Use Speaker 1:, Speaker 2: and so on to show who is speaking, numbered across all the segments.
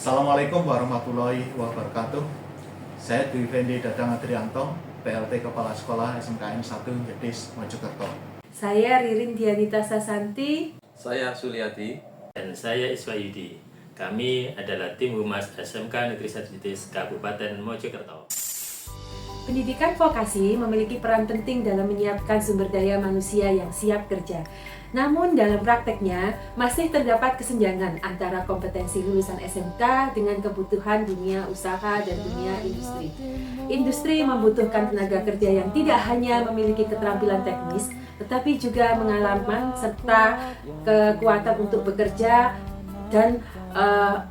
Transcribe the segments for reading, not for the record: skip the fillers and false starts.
Speaker 1: Assalamualaikum warahmatullahi wabarakatuh. Saya Dwi Fendi Dadang Adrianto, PLT Kepala Sekolah SMKN 1 Jedis Mojokerto.
Speaker 2: Saya Ririn Dianita Sasanti.
Speaker 3: Saya Suliati.
Speaker 4: Dan saya Iswayudi. Kami adalah tim Humas SMK Negeri 1 Jedis Kabupaten Mojokerto.
Speaker 2: Pendidikan vokasi memiliki peran penting dalam menyiapkan sumber daya manusia yang siap kerja. Namun dalam prakteknya masih terdapat kesenjangan antara kompetensi lulusan SMK dengan kebutuhan dunia usaha dan dunia industri. Industri membutuhkan tenaga kerja yang tidak hanya memiliki keterampilan teknis, tetapi juga pengalaman serta kekuatan untuk bekerja dan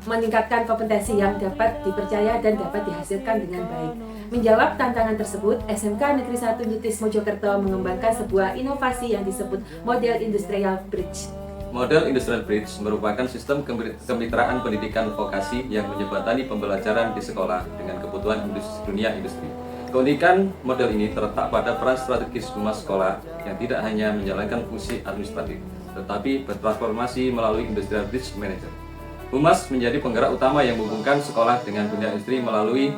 Speaker 2: meningkatkan kompetensi yang dapat dipercaya dan dapat dihasilkan dengan baik. Menjawab tantangan tersebut, SMK Negeri 1 Jedis Mojokerto mengembangkan sebuah inovasi yang disebut Model Industrial Bridge.
Speaker 3: Model Industrial Bridge merupakan sistem kemitraan pendidikan vokasi yang menjembatani pembelajaran di sekolah dengan kebutuhan dunia industri. Keunikan model ini terletak pada peran strategis humas sekolah yang tidak hanya menjalankan fungsi administratif, tetapi bertransformasi melalui Industrial Bridge Manager. Humas menjadi penggerak utama yang menghubungkan sekolah dengan dunia industri melalui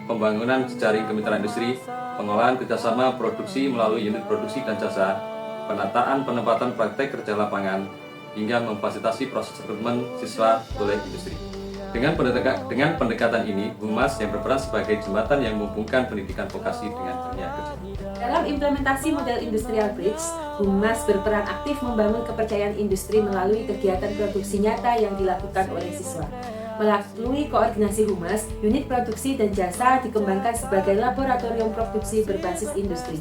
Speaker 3: pembangunan jejaring kemitraan industri, pengolahan kerjasama produksi melalui unit produksi dan jasa, penataan penempatan praktek kerja lapangan, hingga memfasilitasi proses rekrutmen siswa oleh industri. Dengan pendekatan ini, Humas yang berperan sebagai jembatan yang menghubungkan pendidikan vokasi dengan dunia kerja.
Speaker 2: Dalam implementasi model Industrial Bridge, Humas berperan aktif membangun kepercayaan industri melalui kegiatan produksi nyata yang dilakukan oleh siswa. Melalui koordinasi Humas, unit produksi dan jasa dikembangkan sebagai laboratorium produksi berbasis industri.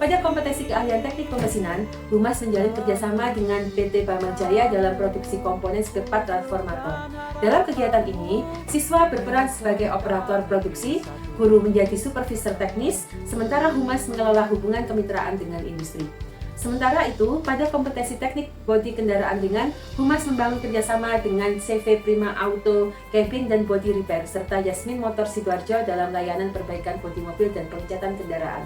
Speaker 2: Pada kompetensi keahlian teknik pemesinan, Humas menjalin kerjasama dengan PT Pamajaya dalam produksi komponen spare part transformator. Dalam kegiatan ini, siswa berperan sebagai operator produksi, guru menjadi supervisor teknis, sementara Humas mengelola hubungan kemitraan dengan industri. Sementara itu, pada kompetensi teknik bodi kendaraan ringan, Humas membangun kerjasama dengan CV Prima Auto, Cabin dan Body Repair, serta Yasmin Motor Sidoarjo dalam layanan perbaikan bodi mobil dan pengecatan kendaraan.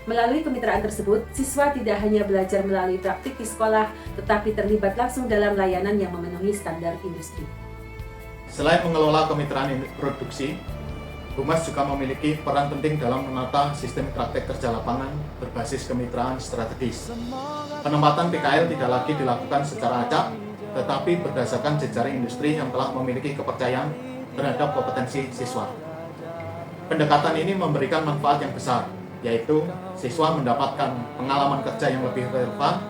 Speaker 2: Melalui kemitraan tersebut, siswa tidak hanya belajar melalui praktik di sekolah, tetapi terlibat langsung dalam layanan yang memenuhi standar industri.
Speaker 1: Selain mengelola kemitraan produksi, Humas juga memiliki peran penting dalam menata sistem praktek kerja lapangan berbasis kemitraan strategis. Penempatan PKL tidak lagi dilakukan secara acak, tetapi berdasarkan jejaring industri yang telah memiliki kepercayaan terhadap kompetensi siswa. Pendekatan ini memberikan manfaat yang besar, yaitu siswa mendapatkan pengalaman kerja yang lebih relevan,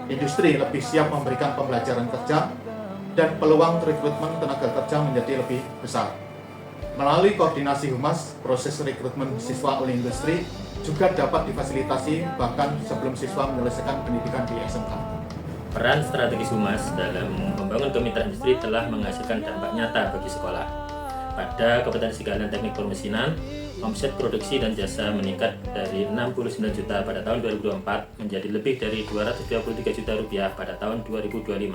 Speaker 1: industri lebih siap memberikan pembelajaran kerja, dan peluang rekrutmen tenaga kerja menjadi lebih besar. Melalui koordinasi Humas, proses rekrutmen siswa oleh industri juga dapat difasilitasi bahkan sebelum siswa menyelesaikan pendidikan di SMK.
Speaker 4: Peran strategis Humas dalam membangun kemitraan industri telah menghasilkan dampak nyata bagi sekolah. Pada kompetensi keahlian teknik permesinan, omset produksi dan jasa meningkat dari 69 juta pada tahun 2024 menjadi lebih dari 233 juta rupiah pada tahun 2025.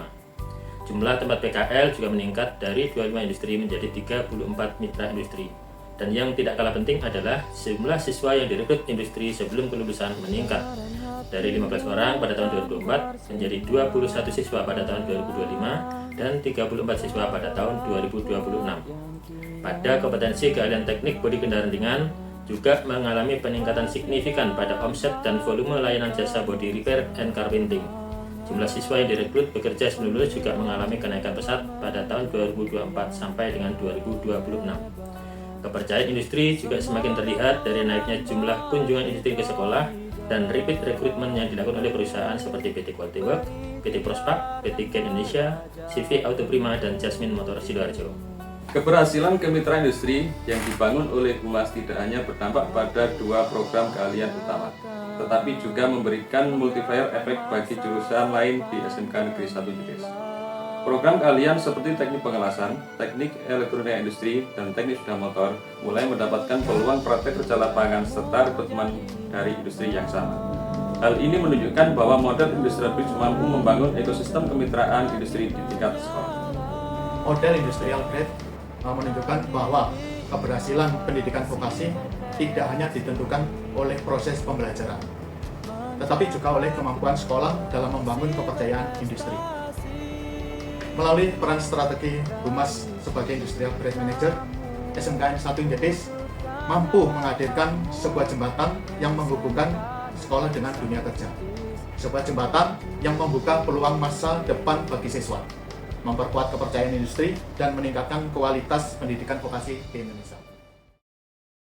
Speaker 4: Jumlah tempat PKL juga meningkat dari 25 industri menjadi 34 mitra industri. Dan yang tidak kalah penting adalah jumlah siswa yang direkrut industri sebelum kelulusan meningkat dari 15 orang pada tahun 2024 menjadi 21 siswa pada tahun 2025 dan 34 siswa pada tahun 2026. Pada kompetensi keahlian teknik bodi kendaraan ringan juga mengalami peningkatan signifikan pada omset dan volume layanan jasa body repair and carpenting. Jumlah siswa yang direkrut bekerja sebelum lulus juga mengalami kenaikan pesat pada tahun 2024 sampai dengan 2026. Kepercayaan industri juga semakin terlihat dari naiknya jumlah kunjungan industri ke sekolah dan repeat recruitment yang dilakukan oleh perusahaan seperti PT Quality Work, PT Prospak, PT Ken Indonesia, CV Auto Prima, dan Jasmine Motor Sidoarjo.
Speaker 3: Keberhasilan kemitraan industri yang dibangun oleh Humas tidak hanya berdampak pada dua program keahlian utama, tetapi juga memberikan multiplier efek bagi jurusan lain di SMK Negeri 1 Jedis. Program keahlian seperti teknik pengelasan, teknik elektronika industri, dan teknik sepeda motor mulai mendapatkan peluang praktek kerja lapangan serta rekrutmen dari industri yang sama. Hal ini menunjukkan bahwa model Industrial Bridge mampu membangun ekosistem kemitraan industri di tingkat sekolah.
Speaker 1: Model Industrial Bridge menunjukkan bahwa keberhasilan pendidikan vokasi tidak hanya ditentukan oleh proses pembelajaran, tetapi juga oleh kemampuan sekolah dalam membangun kepercayaan industri. Melalui peran strategi Humas sebagai Industrial Brand Manager, SMKN 1 Indetis mampu menghadirkan sebuah jembatan yang menghubungkan sekolah dengan dunia kerja. Sebuah jembatan yang membuka peluang masa depan bagi siswa, memperkuat kepercayaan industri, dan meningkatkan kualitas pendidikan vokasi di Indonesia.